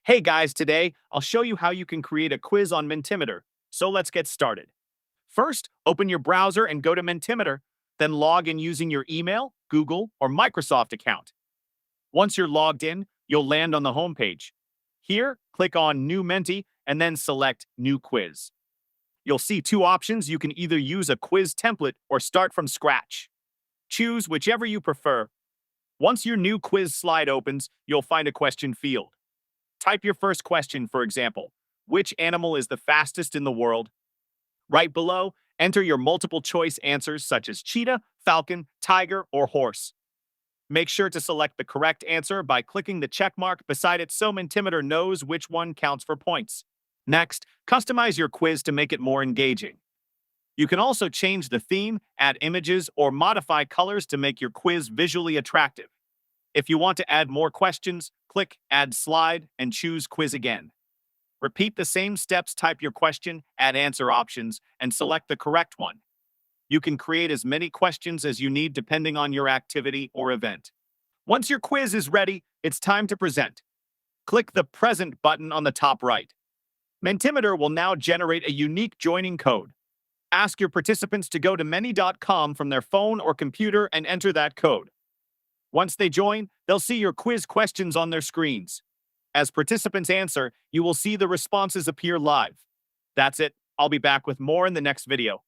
Hey guys, today I'll show you how you can create a quiz on Mentimeter. So let's get started. First, open your browser and go to Mentimeter, then log in using your email, Google, or Microsoft account. Once you're logged in, you'll land on the homepage. Here, click on New Menti and then select New Quiz. You'll see two options. You can either use a quiz template or start from scratch. Choose whichever you prefer. Once your new quiz slide opens, you'll find a question field. Type your first question, for example, which animal is the fastest in the world? Right below, enter your multiple choice answers such as cheetah, falcon, tiger, or horse. Make sure to select the correct answer by clicking the check mark beside it so Mentimeter knows which one counts for points. Next, customize your quiz to make it more engaging. You can also change the theme, add images, or modify colors to make your quiz visually attractive. If you want to add more questions, click Add Slide and choose Quiz again. Repeat the same steps, type your question, add answer options, and select the correct one. You can create as many questions as you need depending on your activity or event. Once your quiz is ready, it's time to present. Click the Present button on the top right. Mentimeter will now generate a unique joining code. Ask your participants to go to menti.com from their phone or computer and enter that code. Once they join, they'll see your quiz questions on their screens. As participants answer, you will see the responses appear live. That's it. I'll be back with more in the next video.